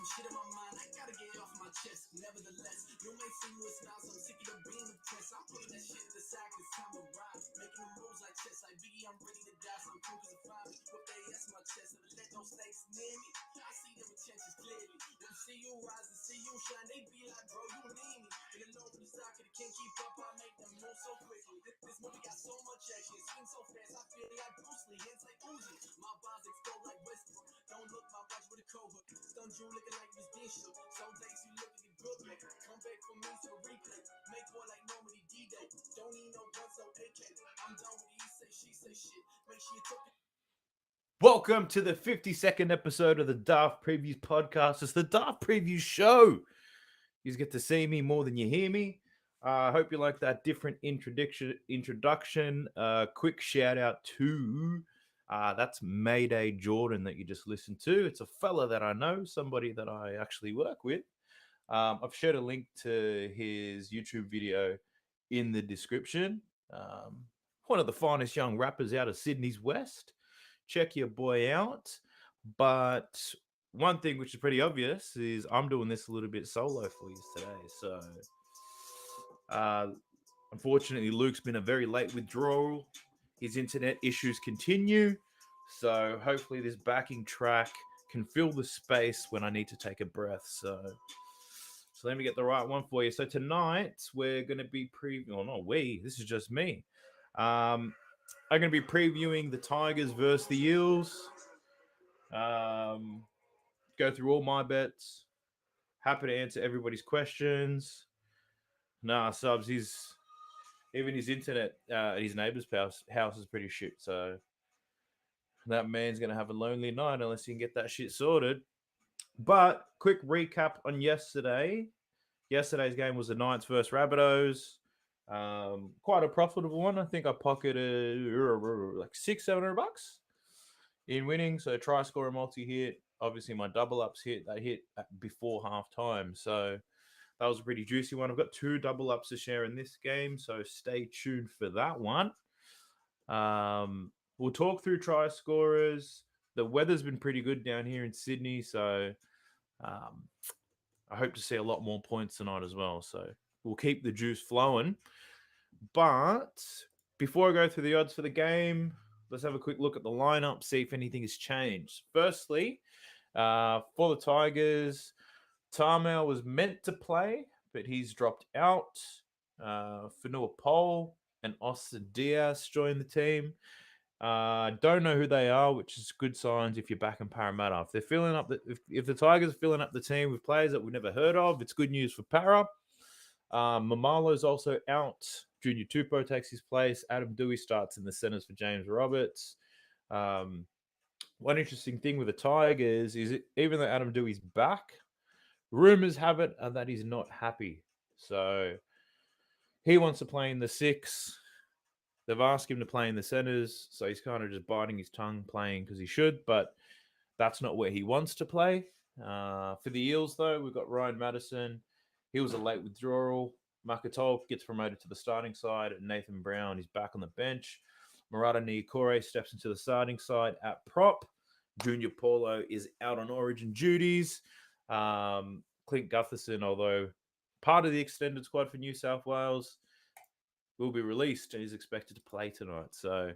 shit in my mind, I gotta get it off my chest. Nevertheless, you may see me with smiles, I'm sick of the beam of tests. I'm putting that shit to the side, cause time to ride. Making the moves like chess, like Biggie, I'm ready to die, so I'm cool cause I find me. What they ask my chest, never let those snakes near me. I see them intentions clearly. When see you rise and see you shine, they be like, bro, you need me. In the low blue socket, can't keep up, I make them move so quickly. This movie got so much action, seems so fast, I feel like Bruce Lee. Hands like Uzi, my bars explode like Westbrook. Don't look my watch with a cobra. Stun Drew looking like Miss Bishop. Some days you look at the good man. Come back for me to a replay. Make war like Normandy D-Day. Don't need no guns, no AK. I'm done with the he say, she say shit. Make sure you talk it. Welcome to the 52nd episode of the Daft Previews podcast. It's the Daft Previews show. You get to see me more than you hear me. I hope you like that different introduction. Quick shout out to that's Mayday Jordan that you just listened to. It's a fella that I know, somebody that I actually work with. I've shared a link to his YouTube video in the description. One of the finest young rappers out of Sydney's West. Check your boy out. But one thing which is pretty obvious is I'm doing this a little bit solo for you today. So, unfortunately, Luke's been a very late withdrawal. His internet issues continue. So, hopefully, this backing track can fill the space when I need to take a breath. So let me get the right one for you. So, tonight, we're going to be previewing. Oh, no, this is just me. I'm going to be previewing the Tigers versus the Eels. Go through all my bets. Happy to answer everybody's questions. Nah, subs, even his internet at his neighbour's house is pretty shit. So that man's going to have a lonely night unless he can get that shit sorted. But quick recap on yesterday. Yesterday's game was the Knights versus Rabbitohs. Quite a profitable one. I think I pocketed like $600-700 in winning. So try score a multi hit. Obviously, my double ups hit. They hit before half time. So that was a pretty juicy one. I've got 2 double ups to share in this game. So stay tuned for that one. We'll talk through try scorers. The weather's been pretty good down here in Sydney. So I hope to see a lot more points tonight as well. So we'll keep the juice flowing. But before I go through the odds for the game, let's have a quick look at the lineup, see if anything has changed. Firstly, for the Tigers, Tarmel was meant to play, but he's dropped out. Fanua Pole and Oscar Diaz joined the team. Don't know who they are, which is good signs if you're back in Parramatta. If they're filling up if the Tigers are filling up the team with players that we've never heard of, it's good news for Para. Mamalo's also out. Junior Tupou takes his place. Adam Dewey starts in the centers for James Roberts. One interesting thing with the Tigers is even though Adam Dewey's back, rumors have it that he's not happy. So he wants to play in the 6. They've asked him to play in the centers, so he's kind of just biting his tongue playing because he should, but that's not where he wants to play. For the Eels, though, we've got Ryan Madison. He was a late withdrawal. Makatol gets promoted to the starting side. Nathan Brown is back on the bench. Murata Niokore steps into the starting side at prop. Junior Paulo is out on origin duties. Clint Gutherson, although part of the extended squad for New South Wales, will be released and is expected to play tonight. So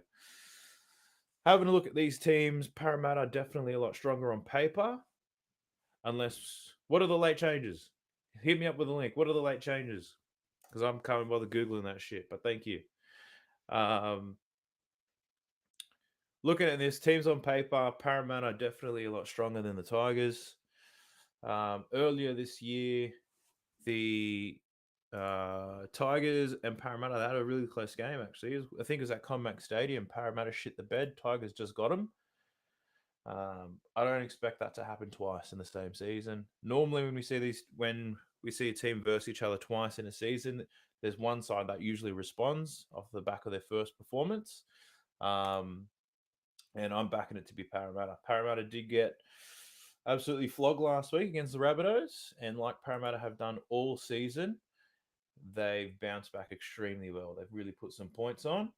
having a look at these teams, Parramatta are definitely a lot stronger on paper. What are the late changes? Hit me up with a link. What are the late changes? Because I'm coming bother Googling that shit, but thank you. Looking at this, teams on paper, Parramatta are definitely a lot stronger than the Tigers. Earlier this year, the Tigers and Parramatta had a really close game, actually. I think it was at Combank Stadium. Parramatta shit the bed. Tigers just got them. I don't expect that to happen twice in the same season. Normally, when we see a team versus each other twice in a season, there's one side that usually responds off the back of their first performance. And I'm backing it to be Parramatta. Parramatta did get absolutely flogged last week against the Rabbitohs, and like Parramatta have done all season, they've bounced back extremely well. They've really put some points on.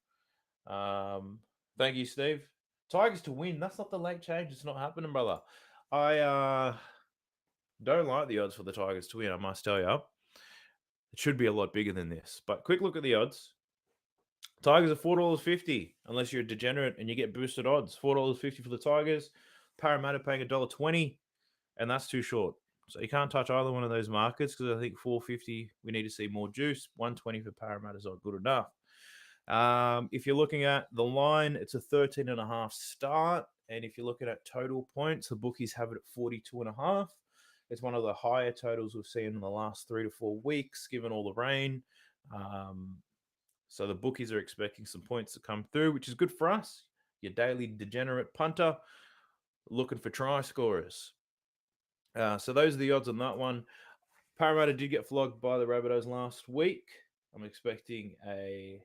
Thank you, Steve. Tigers to win. That's not the late change. It's not happening, brother. Don't like the odds for the Tigers to win, I must tell you. It should be a lot bigger than this. But quick look at the odds. Tigers are $4.50, unless you're a degenerate and you get boosted odds. $4.50 for the Tigers. Parramatta paying $1.20, and that's too short. So you can't touch either one of those markets because I think 450 we need to see more juice. 120 for Parramatta is not good enough. If you're looking at the line, it's a 13.5 start. And if you're looking at total points, the bookies have it at 42.5. It's one of the higher totals we've seen in the last 3 to 4 weeks, given all the rain. So the bookies are expecting some points to come through, which is good for us. Your daily degenerate punter looking for try scorers. So those are the odds on that one. Parramatta did get flogged by the Rabbitohs last week. I'm expecting a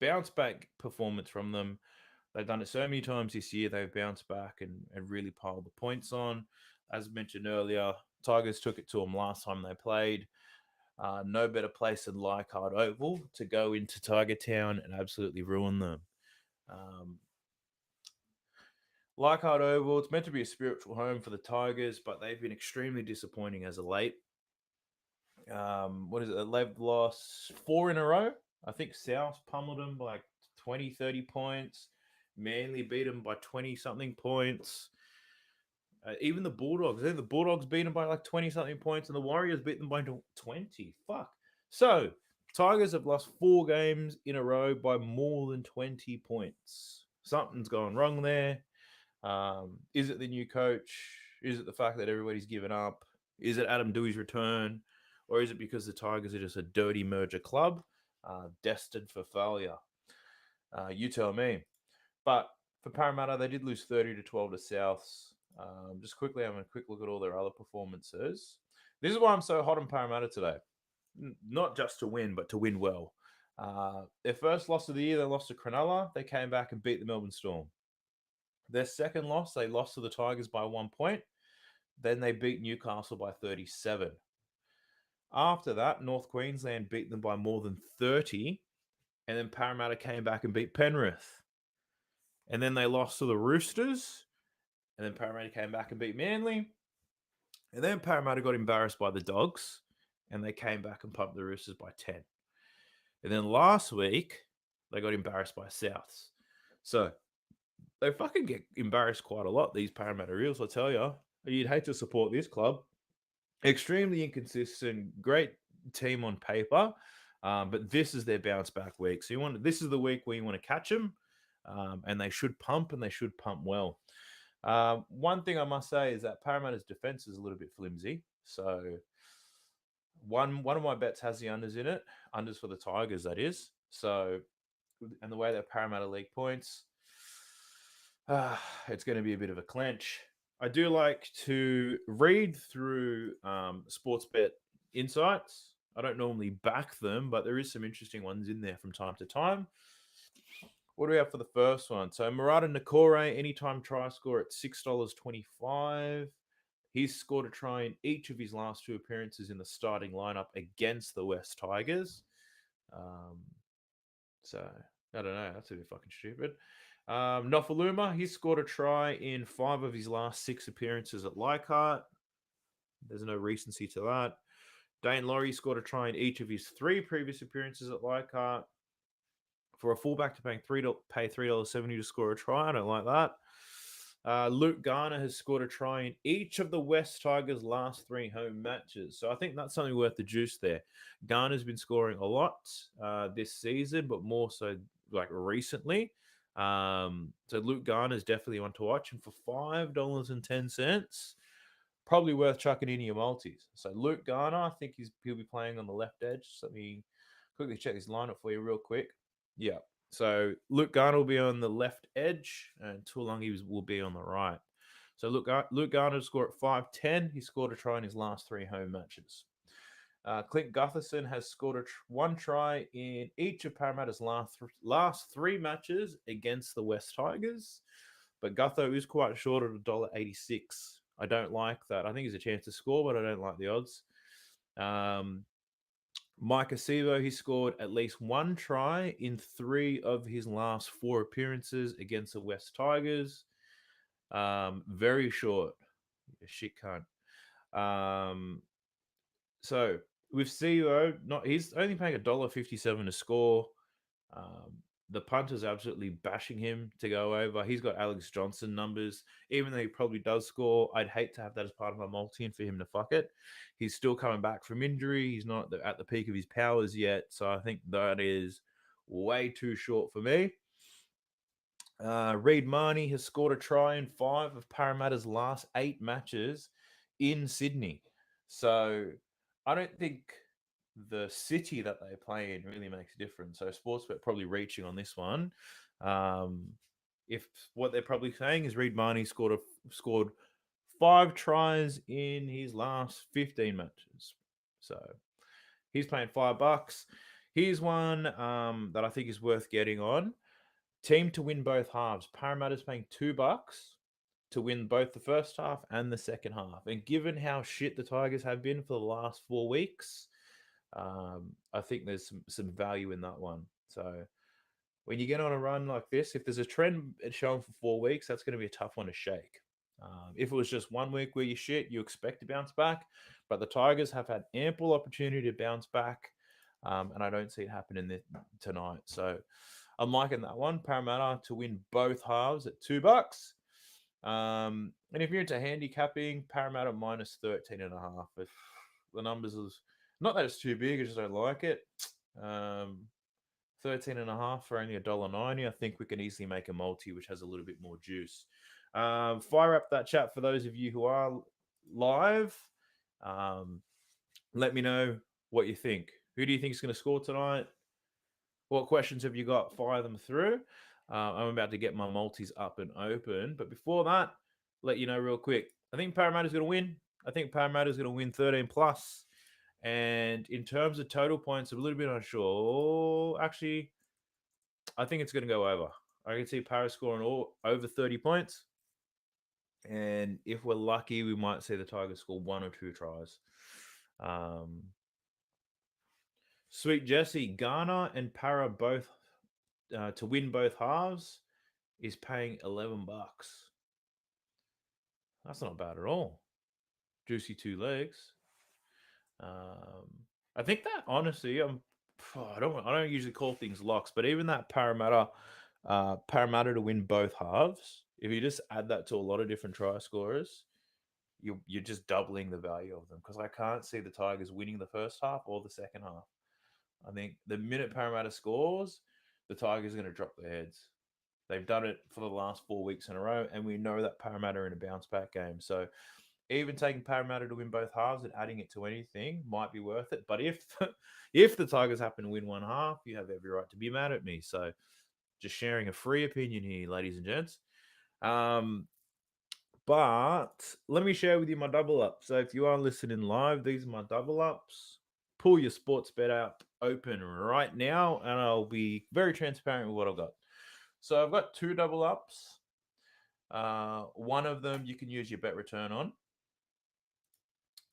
bounce back performance from them. They've done it so many times this year. They've bounced back and really piled the points on. As mentioned earlier, Tigers took it to them last time they played. No better place than Leichhardt Oval to go into Tiger Town and absolutely ruin them. Leichhardt Oval, it's meant to be a spiritual home for the Tigers, but they've been extremely disappointing as of late. What is it? They've lost 4 in a row. I think South pummeled them by like 20, 30 points. Manly beat them by 20-something points. Even the Bulldogs. I think the Bulldogs beat them by like 20-something points, and the Warriors beat them by 20. Fuck. So, Tigers have lost 4 games in a row by more than 20 points. Something's gone wrong there. Is it the new coach? Is it the fact that everybody's given up? Is it Adam Dewey's return? Or is it because the Tigers are just a dirty merger club destined for failure? You tell me. But for Parramatta, they did lose 30-12 to Souths. Just quickly having a quick look at all their other performances. This is why I'm so hot on Parramatta today. Not just to win, but to win well. Their first loss of the year, they lost to Cronulla. They came back and beat the Melbourne Storm. Their second loss, they lost to the Tigers by 1 point. Then they beat Newcastle by 37. After that, North Queensland beat them by more than 30. And then Parramatta came back and beat Penrith. And then they lost to the Roosters. And then Parramatta came back and beat Manly. And then Parramatta got embarrassed by the Dogs. And they came back and pumped the Roosters by 10. And then last week, they got embarrassed by Souths. So they fucking get embarrassed quite a lot, these Parramatta Eels, I tell you. You'd hate to support this club. Extremely inconsistent, great team on paper, but this is their bounce back week. So this is the week where you want to catch them, and they should pump, and they should pump well. One thing I must say is that Parramatta's defense is a little bit flimsy. So one of my bets has the unders in it, unders for the Tigers, that is. So, and the way that Parramatta league points, it's going to be a bit of a clench. I do like to read through sports bet insights. I don't normally back them, but there is some interesting ones in there from time to time. What do we have for the first one? So Murata Nakore, anytime try score at $6.25. He's scored a try in each of his last 2 appearances in the starting lineup against the West Tigers. So I don't know. That's a bit fucking stupid. Nofaluma, he scored a try in 5 of his last 6 appearances at Leichhardt. There's no recency to that. Dane Laurie scored a try in each of his 3 previous appearances at Leichhardt. For a fullback to pay $3.70 to score a try, I don't like that. Luke Garner has scored a try in each of the West Tigers' last 3 home matches. So I think that's something worth the juice there. Garner's been scoring a lot this season, but more so like recently. So Luke Garner is definitely one to watch. And for $5.10, probably worth chucking in your multis. So Luke Garner, I think he'll be playing on the left edge. So let me quickly check his lineup for you real quick. Yeah. So Luke Garner will be on the left edge, and Tuolangi will be on the right. So Luke Garner scored at 5.10. He scored a try in his last 3 home matches. Clint Gutherson has scored 1 try in each of Parramatta's last 3 matches against the West Tigers. But Gutho is quite short at $1.86. I don't like that. I think he's a chance to score, but I don't like the odds. Mike Acevo, he scored at least 1 try in 3 of his last 4 appearances against the West Tigers. Very short. Shit cunt. Um, so with CEO, not he's only paying $1.57 to score. Um, the punter's absolutely bashing him to go over. He's got Alex Johnson numbers. Even though he probably does score, I'd hate to have that as part of my multi and for him to fuck it. He's still coming back from injury. He's not at the peak of his powers yet. So I think that is way too short for me. Reed Marnie has scored a try in 5 of Parramatta's last 8 matches in Sydney. So I don't think the city that they play in really makes a difference. So Sportsbet probably reaching on this one. Um, if what they're probably saying is Reed Marnie scored 5 tries in his last 15 matches. So he's paying $5. Here's one that I think is worth getting on. Team to win both halves. Parramatta's paying $2 to win both the first half and the second half. And given how shit the Tigers have been for the last 4 weeks, I think there's some value in that one. So when you get on a run like this, if there's a trend shown for 4 weeks, that's going to be a tough one to shake. If it was just 1 week where you shit, you expect to bounce back. But the Tigers have had ample opportunity to bounce back, and I don't see it happening tonight. So I'm liking that one. Parramatta to win both halves at $2. And if you're into handicapping, Parramatta minus 13.5. If the numbers is not that it's too big, I just don't like it. 13.5 for only $1.90. I think we can easily make a multi, which has a little bit more juice. Fire up that chat for those of you who are live. Um, let me know what you think. Who do you think is going to score tonight? What questions have you got? Fire them through. I'm about to get my multis up and open. But before that, let you know real quick. I think Parramatta's going to win. I think Parramatta's going to win 13 plus. And in terms of total points, I'm a little bit unsure. Actually, I think it's going to go over. I can see Paris scoring over 30 points. And if we're lucky, we might see the Tigers score 1 or 2 tries. Sweet Jesse, Ghana and Para both to win both halves is paying $11. That's not bad at all. Juicy 2 legs. I think that honestly, I don't usually call things locks, but even that Parramatta to win both halves. If you just add that to a lot of different try scorers, you're just doubling the value of them because I can't see the Tigers winning the first half or the second half. I think the minute Parramatta scores, the Tigers are going to drop their heads. They've done it for the last 4 weeks in a row, and we know that Parramatta are in a bounce back game. So even taking Parramatta to win both halves and adding it to anything might be worth it. But if if the Tigers happen to win one half, you have every right to be mad at me. So just sharing a free opinion here, ladies and gents. But let me share with you my double up. So if you are listening live, these are my double ups. Pull your sports bet app open right now, and I'll be very transparent with what I've got. So I've got 2 double ups. One of them you can use your bet return on.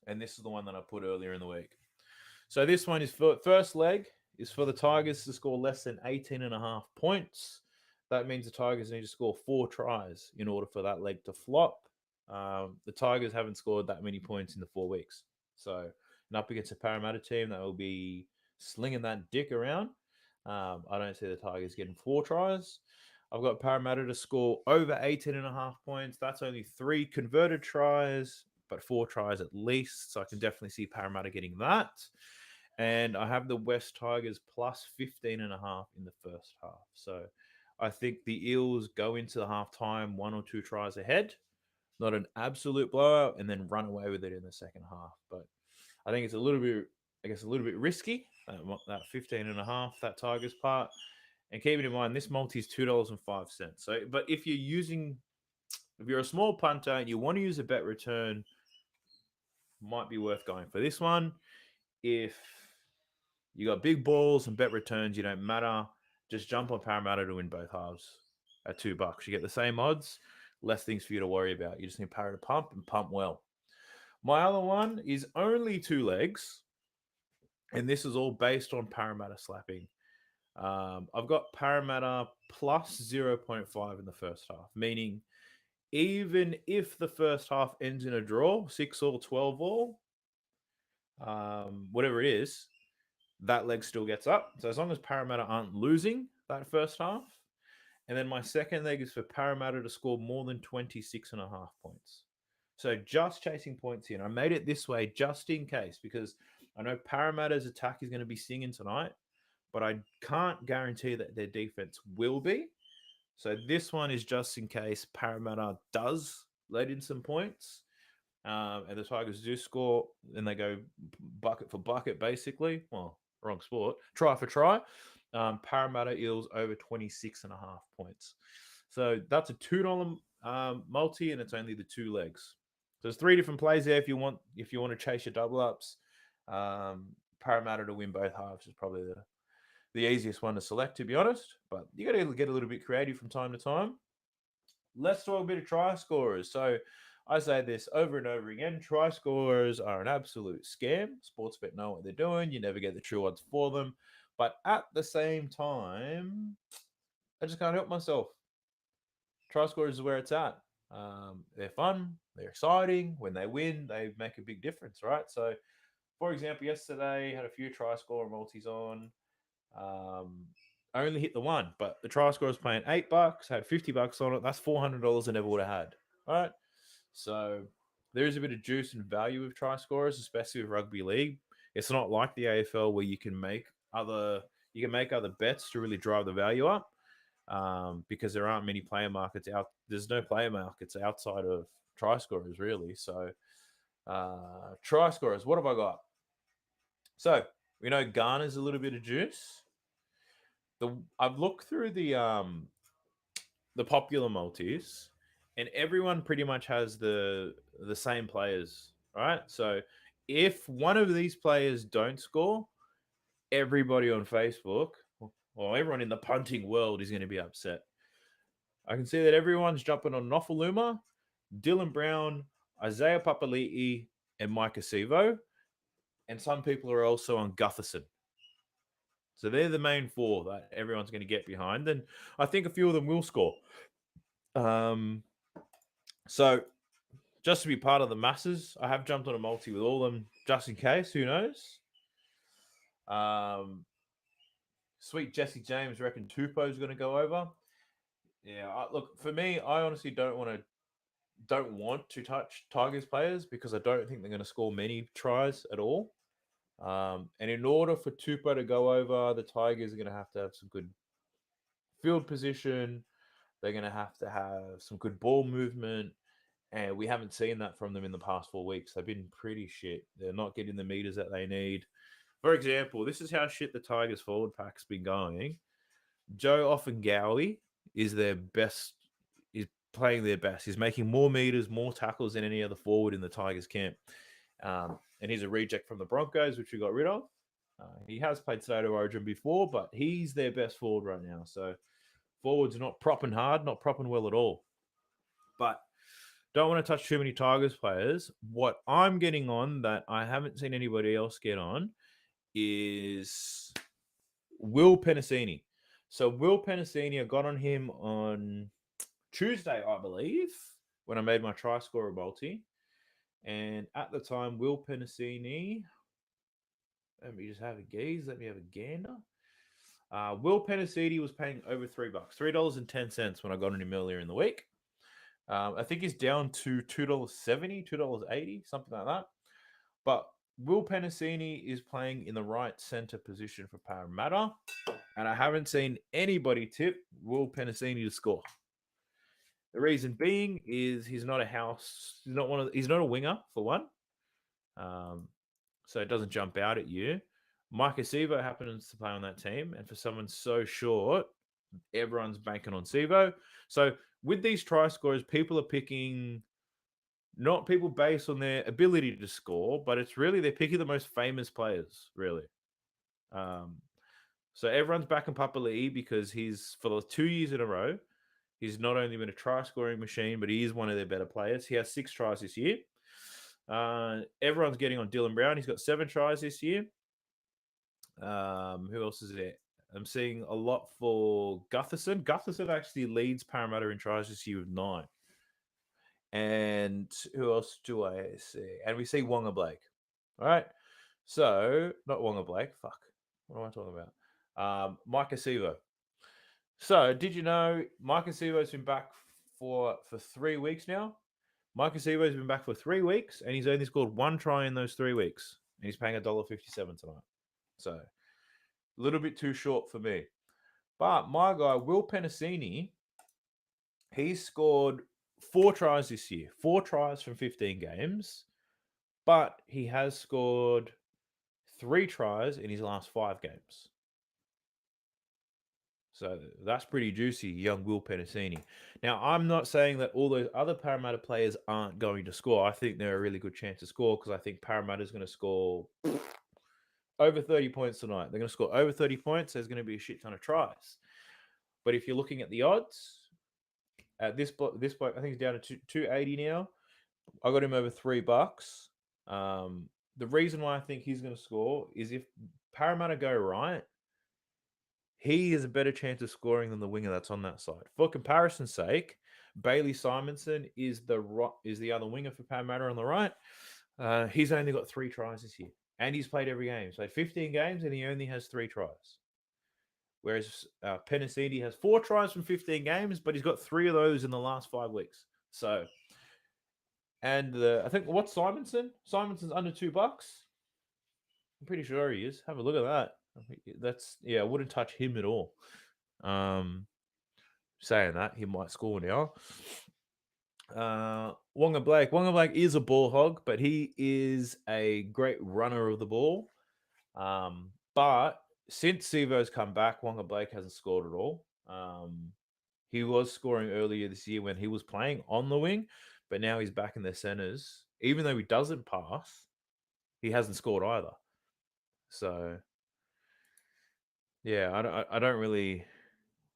And this is the one that I put earlier in the week. So this one is for first leg is for the Tigers to score less than 18.5 points. That means the Tigers need to score 4 tries in order for that leg to flop. The Tigers haven't scored that many points in the 4 weeks. So, and up against a Parramatta team that will be slinging that dick around, I don't see the Tigers getting 4 tries. I've got Parramatta to score over 18.5 points. That's only 3 converted tries, but 4 tries at least. So I can definitely see Parramatta getting that. And I have the West Tigers plus 15.5 in the first half. So I think the Eels go into the halftime 1 or 2 tries ahead, not an absolute blowout, and then run away with it in the second half. But I think it's a little bit risky, that 15.5, that Tigers part. And keeping in mind, this multi is $2.05. So, but if you're a small punter and you want to use a bet return, might be worth going for this one. If you got big balls and bet returns, you don't matter. Just jump on Parramatta to win both halves at $2. You get the same odds, less things for you to worry about. You just need Parra to pump and pump well. My other one is only 2 legs, and this is all based on Parramatta slapping. I've got Parramatta plus 0.5 in the first half, meaning even if the first half ends in a draw, 6 all, 12 all, whatever it is, that leg still gets up. So as long as Parramatta aren't losing that first half, and then my second leg is for Parramatta to score more than 26.5 points. So just chasing points here. And I made it this way just in case because I know Parramatta's attack is going to be singing tonight, but I can't guarantee that their defense will be. So this one is just in case Parramatta does let in some points. And the Tigers do score, and they go bucket for bucket, basically. Well, wrong sport. Try for try. Parramatta Eels over 26.5 points. So that's a $2 multi, and it's only the 2 legs. So there's 3 different plays there if you want to chase your double ups. Parramatta to win both halves is probably the easiest one to select, to be honest. But you got to get a little bit creative from time to time. Let's talk a bit of try scorers. So I say this over and over again. Try scorers are an absolute scam. Sportsbet know what they're doing. You never get the true odds for them. But at the same time, I just can't help myself. Try scorers is where it's at. They're fun. They're exciting. When they win, they make a big difference, right? So, for example, yesterday had a few try scorer multis on. I only hit the one, but the try scorer was paying $8, had $50 on it. That's $400 I never would have had. All right. So there is a bit of juice and value with try scorers, especially with rugby league. It's not like the AFL where you can make other bets to really drive the value up, because there aren't many player markets out. There's no player markets outside of try scorers really. So try scorers, what have I got? So we know Garner's a little bit of juice. I've looked through the popular multis, and everyone pretty much has the same players, right? So if one of these players don't score, everybody on Facebook, or everyone in the punting world, is going to be upset. I can see that everyone's jumping on Nofaluma, Dylan Brown, Isaiah Papali'i, and Mike Acevo, and some people are also on Gutherson. So they're the main 4 that everyone's going to get behind, and I think a few of them will score. So just to be part of the masses, I have jumped on a multi with all of them just in case. Who knows? Sweet Jesse James reckon Tupou is going to go over. Yeah, look, for me, I honestly don't want to touch Tigers players because I don't think they're going to score many tries at all. And in order for Tupou to go over, the Tigers are going to have some good field position. They're going to have some good ball movement. And we haven't seen that from them in the past 4 weeks. They've been pretty shit. They're not getting the meters that they need. For example, this is how shit the Tigers forward pack's been going. Joe Offengawi is playing their best. He's making more meters, more tackles than any other forward in the Tigers camp. And he's a reject from the Broncos, which we got rid of. He has played State of Origin before, but he's their best forward right now. So forwards are not propping hard, not propping well at all. But don't want to touch too many Tigers players. What I'm getting on that I haven't seen anybody else get on is Will Penasini. So Will Penasini, I got on him on Tuesday, I believe, when I made my try scorer multi. And at the time, Will Penasini, let me just have a gaze. Let me have a gander. Will Penasini was paying over $3, $3.10 when I got on him earlier in the week. I think he's down to $2.70, $2.80, something like that. But Will Penasini is playing in the right center position for Parramatta, and I haven't seen anybody tip Will Penasini to score. The reason being is he's not a winger for one, so it doesn't jump out at you. Mike Acevo happens to play on that team, and for someone so short, everyone's banking on Sevo. So with these try scorers, people are picking not people based on their ability to score, but it's really they're picking the most famous players, really. So everyone's backing Papali'i because he's, for the 2 years in a row, he's not only been a try scoring machine, but he is one of their better players. He has 6 tries this year. Everyone's getting on Dylan Brown. He's got 7 tries this year. Who else is there? I'm seeing a lot for Gutherson. Gutherson actually leads Parramatta in tries this year with 9. And who else do I see? And we see Wonga Blake. All right. So, not Wonga Blake. Fuck. What am I talking about? Micah Sivo. So, did you know Micah Sivo's been back for 3 weeks now? Micah Sivo's been back for 3 weeks, and he's only scored one try in those 3 weeks. And he's paying $1.57 tonight. So, a little bit too short for me. But my guy, Will Penasini, he's scored 4 tries this year. 4 tries from 15 games. But he has scored 3 tries in his last 5 games. So that's pretty juicy, young Will Penasini. Now, I'm not saying that all those other Parramatta players aren't going to score. I think they're a really good chance to score because I think Parramatta's going to score over 30 points tonight. They're going to score over 30 points. There's going to be a shit ton of tries. But if you're looking at the odds, at this bloke, I think he's down to 280 now. I got him over $3. The reason why I think he's going to score is if Parramatta go right, he has a better chance of scoring than the winger that's on that side. For comparison's sake, Bailey Simonson is the other winger for Parramatta on the right. He's only got 3 tries this year, and he's played every game. So 15 games, and he only has 3 tries. Whereas Penasini has 4 tries from 15 games, but he's got 3 of those in the last 5 weeks. So, and I think what's Simonson? Simonson's under $2. I'm pretty sure he is. Have a look at that. I wouldn't touch him at all. Saying that, he might score now. Wonga Blake. Wonga Blake is a ball hog, but he is a great runner of the ball. But since Sivo's come back, Wonga Blake hasn't scored at all. He was scoring earlier this year when he was playing on the wing, but now he's back in the centers. Even though he doesn't pass, he hasn't scored either. So, yeah, I don't really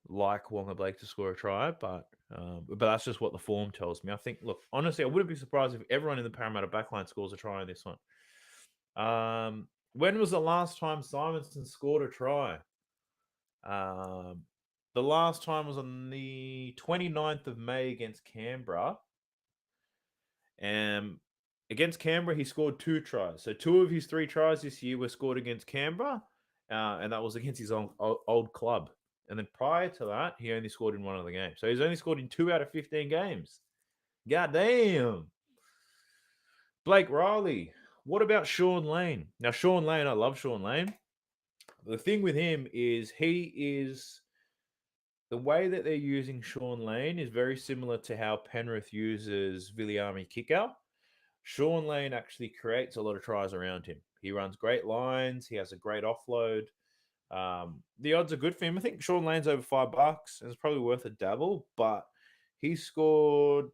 like Wonga Blake to score a try, but that's just what the form tells me. I think, look, honestly, I wouldn't be surprised if everyone in the Parramatta backline scores a try in this one. When was the last time Simonson scored a try? The last time was on the 29th of May against Canberra. Against Canberra, he scored 2 tries. So 2 of his 3 tries this year were scored against Canberra, and that was against his old club. And then prior to that, he only scored in 1 of the games. So he's only scored in 2 out of 15 games. God damn. Blake Riley. What about Sean Lane? Now, Sean Lane, I love Sean Lane. The thing with him is the way that they're using Sean Lane is very similar to how Penrith uses Viliami Kikau. Sean Lane actually creates a lot of tries around him. He runs great lines. He has a great offload. The odds are good for him. I think Sean Lane's over $5, and it's probably worth a dabble. But he scored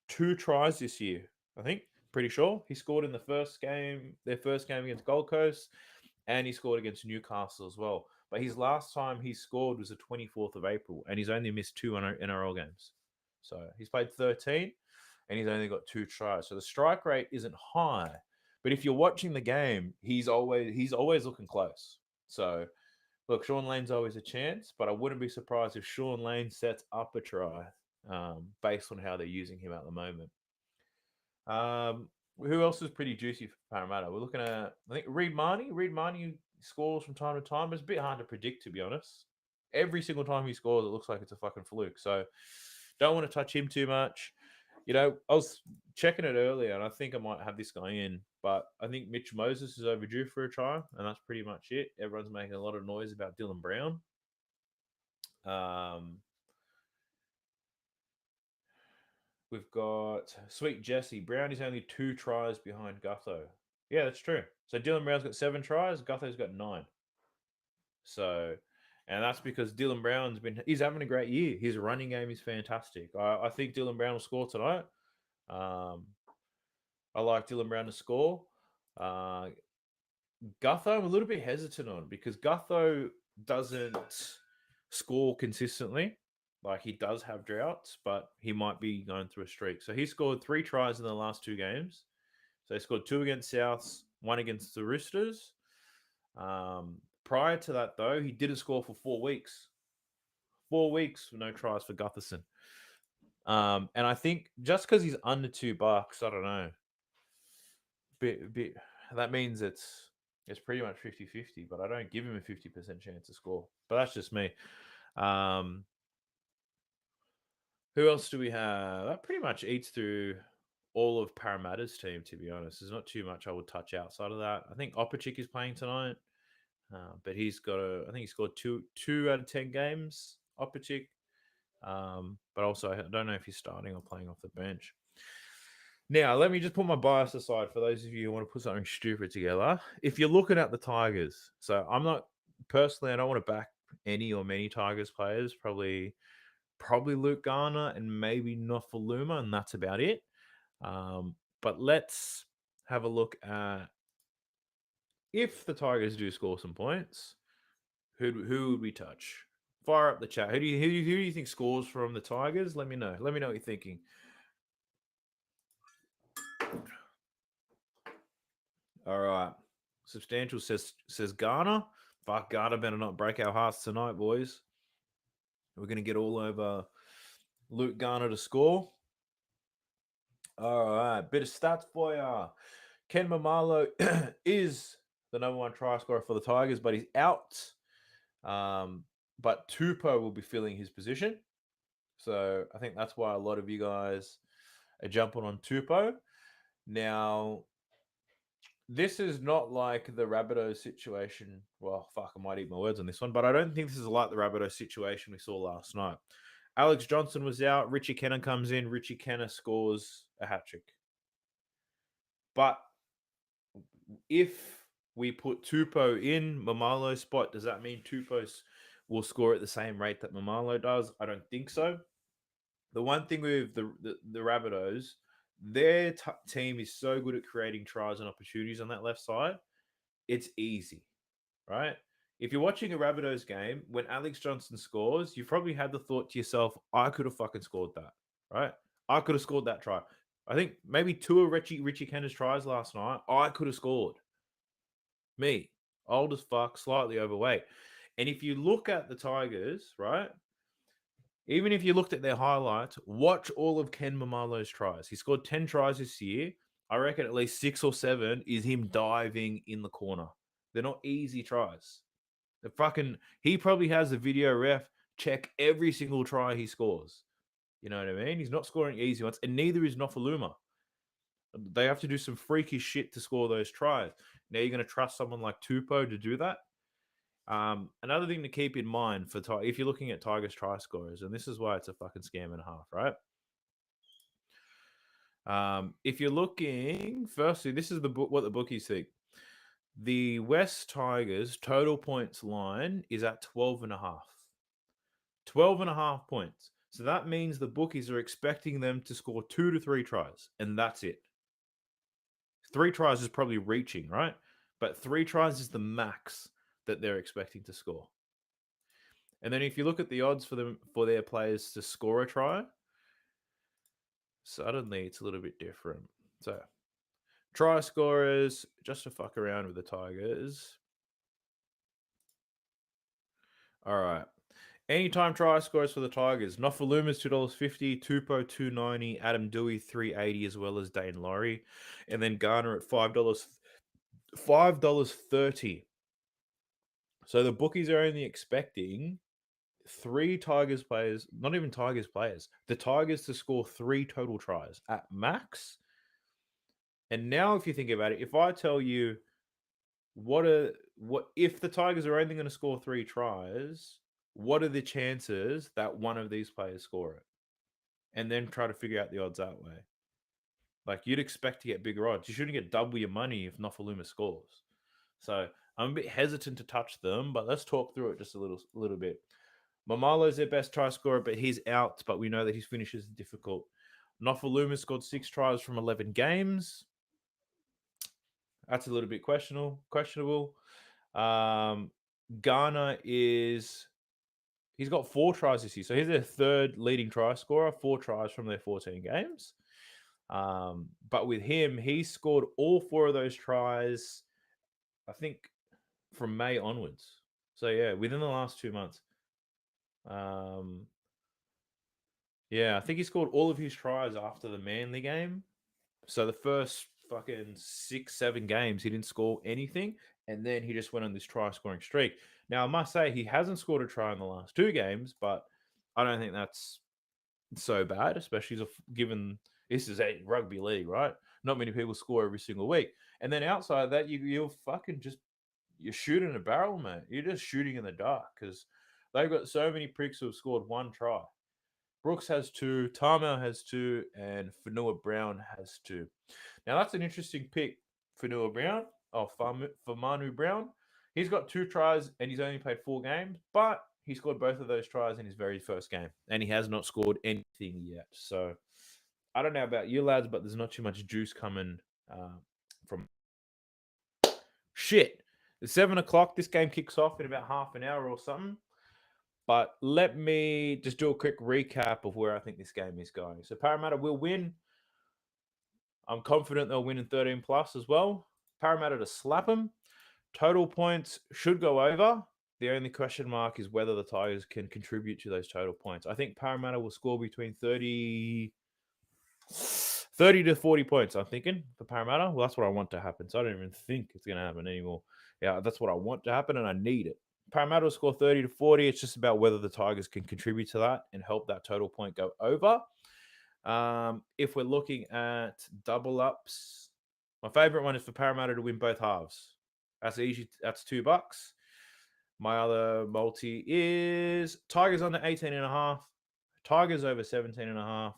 2 tries this year. I think, pretty sure he scored in their first game against Gold Coast, and he scored against Newcastle as well. But his last time he scored was the 24th of April, and he's only missed 2 NRL games. So he's played 13, and he's only got 2 tries. So the strike rate isn't high, but if you're watching the game, he's always looking close. So look, Sean Lane's always a chance, but I wouldn't be surprised if Sean Lane sets up a try based on how they're using him at the moment. Who else is pretty juicy for Parramatta? We're looking at, I think, Reid Marnie. Reid Marnie scores from time to time. It's a bit hard to predict, to be honest. Every single time he scores, it looks like it's a fucking fluke. So don't want to touch him too much. I was checking it earlier, and I think I might have this guy in, but I think Mitch Moses is overdue for a try, and that's pretty much it. Everyone's making a lot of noise about Dylan Brown. We've got Sweet Jesse. Brown is only 2 tries behind Gutho. Yeah, that's true. So Dylan Brown's got 7 tries. Gutho's got 9. So, and that's because Dylan he's having a great year. His running game is fantastic. I think Dylan Brown will score tonight. I like Dylan Brown to score. Gutho, I'm a little bit hesitant on because Gutho doesn't score consistently. Like, he does have droughts, but he might be going through a streak. So he scored 3 tries in the last 2 games. So he scored 2 against Souths, 1 against the Roosters. Prior to that, though, he didn't score for 4 weeks. 4 weeks with no tries for Gutherson. And I think just because he's under $2, I don't know. Bit that means it's pretty much 50-50, but I don't give him a 50% chance to score. But that's just me. Um, who else do we have? That pretty much eats through all of Parramatta's team, to be honest. There's not too much I would touch outside of that. I think Opachik is playing tonight, but I think he scored two out of 10 games, Opachik. But also, I don't know if he's starting or playing off the bench. Now, let me just put my bias aside for those of you who want to put something stupid together. If you're looking at the Tigers, so I'm not personally, I don't want to back any or many Tigers players. Probably Luke Garner and maybe Nofaluma, and that's about it. But let's have a look at if the Tigers do score some points, who would we touch? Fire up the chat. Who do you think scores from the Tigers? Let me know. Let me know what you're thinking. All right. Substantial says Garner. Fuck, Garner better not break our hearts tonight, boys. We're gonna get all over Luke Garner to score. All right, bit of stats for ya. Ken Mamalo is the number one try scorer for the Tigers, but he's out. But Tupou will be filling his position. So I think that's why a lot of you guys are jumping on Tupou. Now, this is not like the Rabbitohs situation. Well, fuck, I might eat my words on this one, but I don't think this is like the Rabbitohs situation we saw last night. Alex Johnson was out. Richie Kenner comes in. Richie Kenner scores a hat trick. But if we put Tupou in Mamalo's spot, does that mean Tupou will score at the same rate that Mamalo does? I don't think so. The one thing with the Rabbitohs, their team is so good at creating tries and opportunities on that left side. It's easy, right? If you're watching a Rabbitohs game, when Alex Johnson scores, you probably had the thought to yourself, I could have fucking scored that, right? I could have scored that try. I think maybe two of Richie Kenner's tries last night, I could have scored. Me, old as fuck, slightly overweight. And if you look at the Tigers, right? Even if you looked at their highlights, watch all of Ken Mamalo's tries. He scored 10 tries this year. I reckon at least 6 or 7 is him diving in the corner. They're not easy tries. He probably has a video ref check every single try he scores. You know what I mean? He's not scoring easy ones, and neither is Nofaluma. They have to do some freaky shit to score those tries. Now you're going to trust someone like Tupou to do that? Another thing to keep in mind for if you're looking at Tigers try scorers, and this is why it's a fucking scam and a half, right? If you're looking, firstly, this is what the bookies think. The West Tigers total points line is at 12.5. 12.5 points. So that means the bookies are expecting them to score 2 to 3 tries, and that's it. 3 tries is probably reaching, right? But 3 tries is the max that they're expecting to score. And then if you look at the odds for their players to score a try, suddenly it's a little bit different. So try scorers, just to fuck around with the Tigers. All right. Anytime try scorers for the Tigers. Nofaluma's $2.50, Tupou $2.90, Adam Dewey $3.80, as well as Dane Laurie. And then Garner at $5.30. So the bookies are only expecting 3 Tigers players, not even Tigers players, the Tigers to score 3 total tries at max. And now if you think about it, if I tell you what if the Tigers are only going to score 3 tries, what are the chances that one of these players score it? And then try to figure out the odds that way. Like, you'd expect to get bigger odds. You shouldn't get double your money if Nofaluma scores. So I'm a bit hesitant to touch them, but let's talk through it just a little bit. Mamalo's their best try scorer, but he's out. But we know that his finishes are difficult. Nofaluma scored 6 tries from 11 games. That's a little bit questionable. Garner he's got 4 tries this year. So he's their third leading try scorer, 4 tries from their 14 games. But with him, he scored all 4 of those tries, I think, from May onwards. So yeah, within the last 2 months. Yeah, I think he scored all of his tries after the Manly game. So the first fucking 6, 7 games, he didn't score anything, and then he just went on this try scoring streak. Now I must say he hasn't scored a try in the last 2 games, but I don't think that's so bad, especially given this is a rugby league, right? Not many people score every single week, and then outside of that, you're fucking just you're shooting a barrel, mate. You're just shooting in the dark because they've got so many pricks who have scored 1 try. Brooks has 2, Tarmel has 2, and Fanua Brown has 2. Now that's an interesting pick for Fanua Brown, for Manu Brown. He's got 2 tries and he's only played 4 games, but he scored both of those tries in his very first game, and he has not scored anything yet. So I don't know about you lads, but there's not too much juice coming from shit. It's 7 o'clock. This game kicks off in about half an hour or something. But let me just do a quick recap of where I think this game is going. So Parramatta will win. I'm confident they'll win in 13 plus as well. Parramatta to slap them. Total points should go over. The only question mark is whether the Tigers can contribute to those total points. I think Parramatta will score between 30 to 40 points, I'm thinking, for Parramatta. Well, that's what I want to happen. So I don't even think it's going to happen anymore. Yeah, that's what I want to happen, and I need it. Parramatta will score 30 to 40. It's just about whether the Tigers can contribute to that and help that total point go over. If we're looking at double ups, my favorite one is for Parramatta to win both halves. That's easy. That's $2. My other multi is Tigers under 18.5, Tigers over 17.5,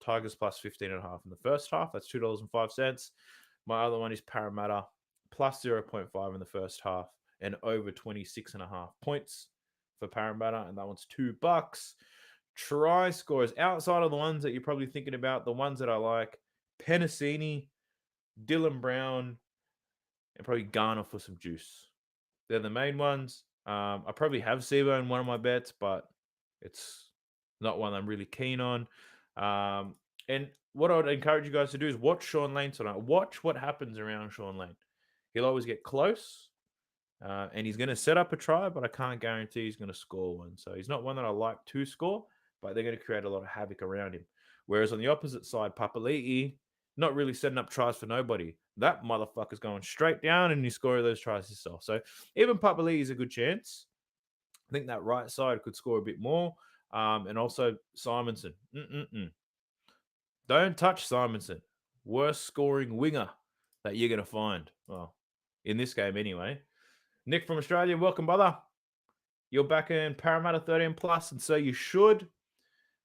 Tigers plus 15.5 in the first half. That's $2.05. My other one is Parramatta plus 0.5 in the first half and over 26.5 points for Parramatta, and that one's $2. Try scores outside of the ones that you're probably thinking about, the ones that I like: Penasini, Dylan Brown, and probably Garner for some juice. They're the main ones. I probably have Sivo in one of my bets, but it's not one I'm really keen on. And what I would encourage you guys to do is watch Sean Lane tonight. Watch what happens around Sean Lane. He'll always get close, and he's going to set up a try, but I can't guarantee he's going to score one. So he's not one that I like to score, but they're going to create a lot of havoc around him. Whereas on the opposite side, Papali'i, not really setting up tries for nobody. That motherfucker's going straight down and he's scoring those tries himself. So even Papali'i is a good chance. I think that right side could score a bit more. And also Simonson. Don't touch Simonson. Worst scoring winger that you're going to find. Well, in this game anyway. Nick from Australia, welcome, brother. You're back in Parramatta 13 plus, and so you should.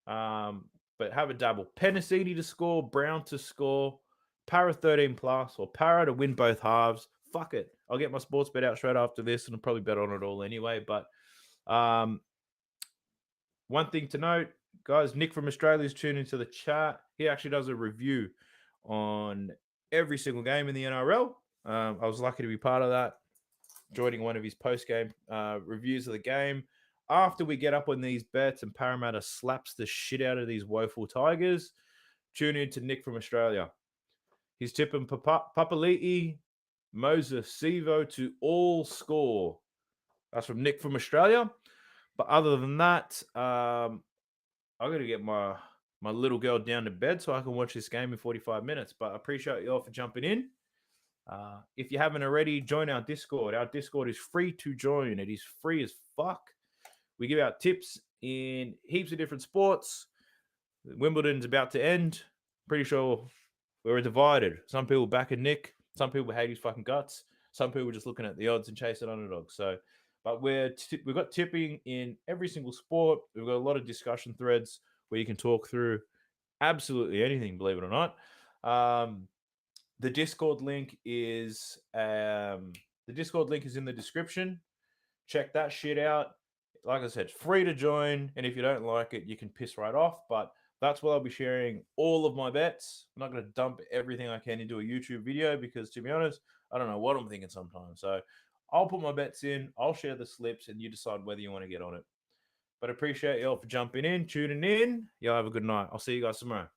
But have a double. Penasini to score, Brown to score, Para 13 plus, or Para to win both halves. Fuck it. I'll get my sports bet out straight after this, and I'll probably bet on it all anyway. But one thing to note, guys, Nick from Australia is tuned into the chat. He actually does a review on every single game in the NRL. I was lucky to be part of that, joining one of his post-game reviews of the game. After we get up on these bets and Parramatta slaps the shit out of these woeful Tigers, tune in to Nick from Australia. He's tipping Papali'i, Moses, Sivo to all score. That's from Nick from Australia. But other than that, I got to get my little girl down to bed so I can watch this game in 45 minutes. But I appreciate you all for jumping in. If you haven't already, join our Discord. Our Discord is free to join. It is free as fuck. We give out tips in heaps of different sports. Wimbledon's about to end. Pretty sure we're divided. Some people backing Nick. Some people hate his fucking guts. Some people just looking at the odds and chasing underdogs. So, but we've got tipping in every single sport. We've got a lot of discussion threads where you can talk through absolutely anything, believe it or not. The Discord link is in the description. Check that shit out. Like I said, free to join, and if you don't like it, you can piss right off. But that's where I'll be sharing all of my bets. I'm not going to dump everything I can into a YouTube video because, to be honest, I don't know what I'm thinking sometimes. So I'll put my bets in, I'll share the slips, and you decide whether you want to get on it. But I appreciate you all for jumping in, tuning in. Y'all have a good night. I'll see you guys tomorrow.